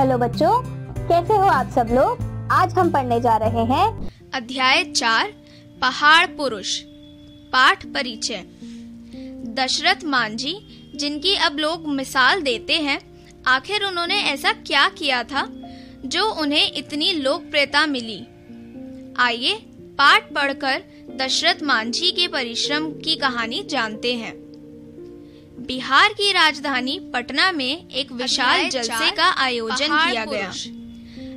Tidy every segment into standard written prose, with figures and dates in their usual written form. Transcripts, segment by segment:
Hello बच्चों, कैसे हो आप सब लोग। आज हम पढ़ने जा रहे हैं अध्याय 4 पहाड़ पुरुष। पाठ परिचय। दशरथ मांझी, जिनकी अब लोग मिसाल देते हैं, आखिर उन्होंने ऐसा क्या किया था जो उन्हें इतनी लोकप्रियता मिली। आइए पाठ पढ़कर दशरथ मांझी के परिश्रम की कहानी जानते हैं। बिहार की राजधानी पटना में एक विशाल जलसे का आयोजन किया गया।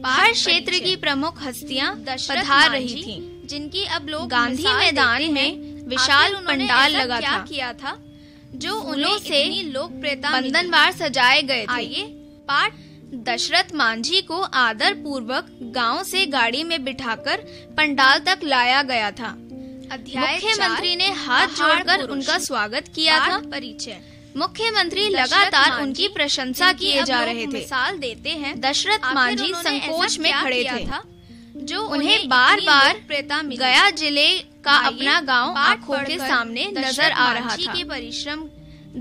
हर क्षेत्र की प्रमुख हस्तियां पधार रही थीं, जिनकी अब लोग गांधी मैदान में विशाल पंडाल लगा था जो उन्हें से लोकप्रियता बंधनवार सजाए गए थे। आइए पाठ। दशरथ मांझी को आदर पूर्वक गांव से गाड़ी में बिठाकर पंडाल तक लाया गया था। मुख्यमंत्री ने हाथ जोड़कर उनका स्वागत किया था। परिचय। मुख्यमंत्री लगातार उनकी प्रशंसा किए जा रहे थे। मिसाल देते हैं, दशरथ मांझी संकोच में खड़े थे जो उन्हें बार बार गया जिले का अपना गांव आंखों के सामने नजर आ रहा था। के परिश्रम।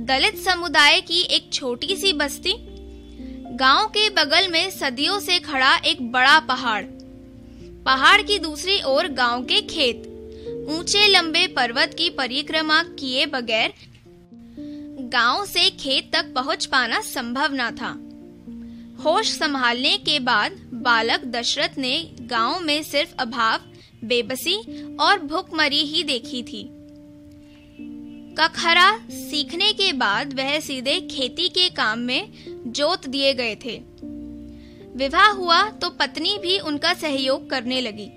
दलित समुदाय की एक छोटी सी बस्ती। गांव के बगल में सदियों से खड़ा एक बड़ा पहाड़ की दूसरी ओर गांव के खेत। ऊंचे लंबे पर्वत की परिक्रमा किए बगैर गांव से खेत तक पहुंच पाना संभव न था। होश संभालने के बाद बालक दशरथ ने गांव में सिर्फ अभाव, बेबसी और भूखमरी ही देखी थी। कखरा सीखने के बाद वह सीधे खेती के काम में जोत दिए गए थे। विवाह हुआ तो पत्नी भी उनका सहयोग करने लगी।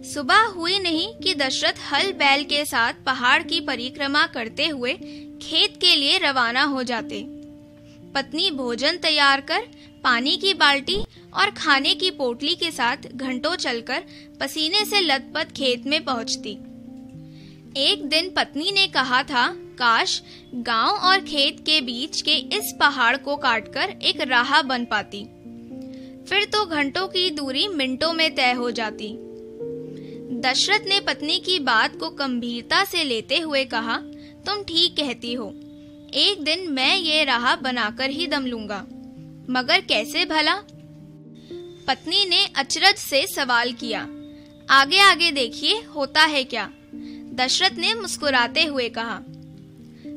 सुबह हुई नहीं कि दशरथ हल बैल के साथ पहाड़ की परिक्रमा करते हुए खेत के लिए रवाना हो जाते। पत्नी भोजन तैयार कर पानी की बाल्टी और खाने की पोटली के साथ घंटों चलकर पसीने से लथपथ खेत में पहुंचती। एक दिन पत्नी ने कहा था, काश गांव और खेत के बीच के इस पहाड़ को काटकर एक राह बन पाती। फिर तो घंटों की दूरी मिनटों में तय हो जाती। दशरथ ने पत्नी की बात को गंभीरता से लेते हुए कहा, तुम ठीक कहती हो। एक दिन मैं ये राह बनाकर ही दम लूंगा, मगर कैसे भला? पत्नी ने अचरज से सवाल किया। आगे आगे देखिए होता है क्या? दशरथ ने मुस्कुराते हुए कहा।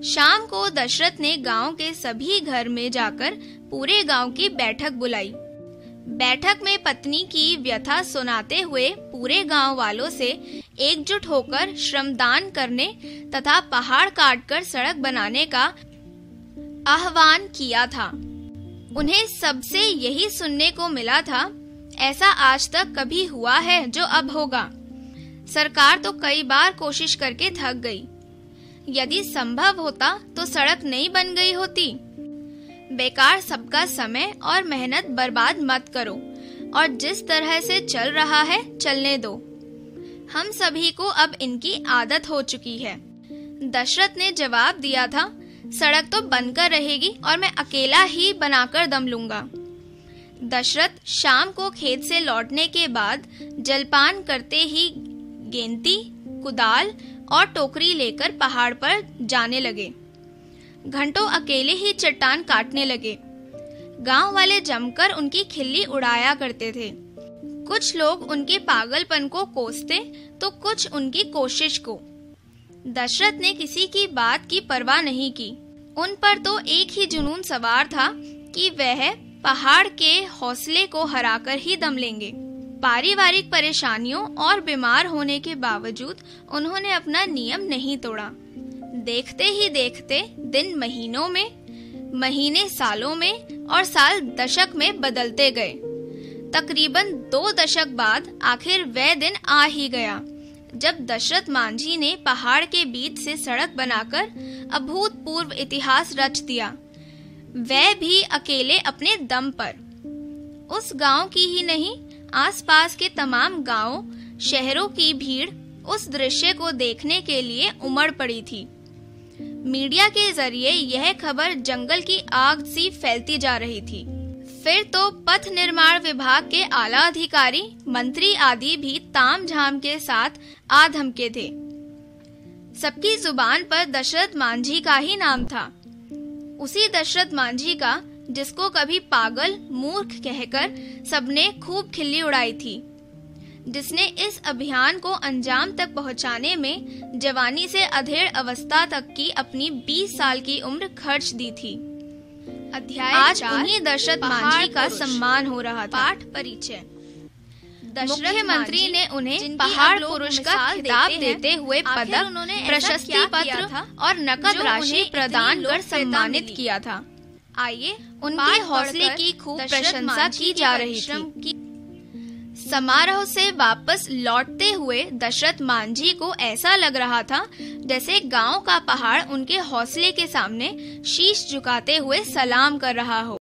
शाम को दशरथ ने गांव के सभी घर में जाकर पूरे गांव की बैठक बुलाई। बैठक में पत्नी की व्यथा सुनाते हुए पूरे गांव वालों से एकजुट होकर श्रमदान करने तथा पहाड़ काटकर सड़क बनाने का आह्वान किया था। उन्हें सबसे यही सुनने को मिला था, ऐसा आज तक कभी हुआ है जो अब होगा। सरकार तो कई बार कोशिश करके थक गई। यदि संभव होता तो सड़क नहीं बन गई होती। बेकार सबका समय और मेहनत बर्बाद मत करो और जिस तरह से चल रहा है चलने दो। हम सभी को अब इनकी आदत हो चुकी है। दशरथ ने जवाब दिया था, सड़क तो बनकर रहेगी और मैं अकेला ही बनाकर दम लूंगा। दशरथ शाम को खेत से लौटने के बाद जलपान करते ही गेंती, कुदाल और टोकरी लेकर पहाड़ पर जाने लगे। घंटों अकेले ही चट्टान काटने लगे। गांव वाले जमकर उनकी खिल्ली उड़ाया करते थे। कुछ लोग उनके पागलपन को कोसते तो कुछ उनकी कोशिश को। दशरथ ने किसी की बात की परवाह नहीं की। उन पर तो एक ही जुनून सवार था कि वह पहाड़ के हौसले को हराकर ही दम लेंगे। पारिवारिक परेशानियों और बीमार होने के बावजूद उन्होंने अपना नियम नहीं तोड़ा। देखते ही देखते दिन महीनों में, महीने सालों में और साल दशक में बदलते गए। तकरीबन 2 दशक बाद आखिर वह दिन आ ही गया जब दशरथ मांझी ने पहाड़ के बीच से सड़क बनाकर अभूतपूर्व इतिहास रच दिया, वह भी अकेले अपने दम पर। उस गांव की ही नहीं, आसपास के तमाम गांवों, शहरों की भीड़ उस दृश्य को देखने के लिए उमड़ पड़ी थी। मीडिया के जरिए यह खबर जंगल की आग सी फैलती जा रही थी। फिर तो पथ निर्माण विभाग के आला अधिकारी, मंत्री आदि भी तामझाम के साथ आ धमके थे। सबकी जुबान पर दशरथ मांझी का ही नाम था। उसी दशरथ मांझी का जिसको कभी पागल मूर्ख कहकर सबने खूब खिल्ली उड़ाई थी, जिसने इस अभियान को अंजाम तक पहुंचाने में जवानी से अधेड़ अवस्था तक की अपनी 20 साल की उम्र खर्च दी थी। अध्याय आज उन्हीं दशरथ मांझी का सम्मान हो रहा था। पाठ परिचय। मुख्यमंत्री ने उन्हें पहाड़ पुरुष का खिताब देते हुए पदक, प्रशस्ति पत्र और नकद राशि प्रदान कर सम्मानित किया था। आइए उनके हौसले की खूब प्रशंसा की जा रही थी। समारोह से वापस लौटते हुए दशरथ मांझी को ऐसा लग रहा था जैसे गांव का पहाड़ उनके हौसले के सामने शीश झुकाते हुए सलाम कर रहा हो।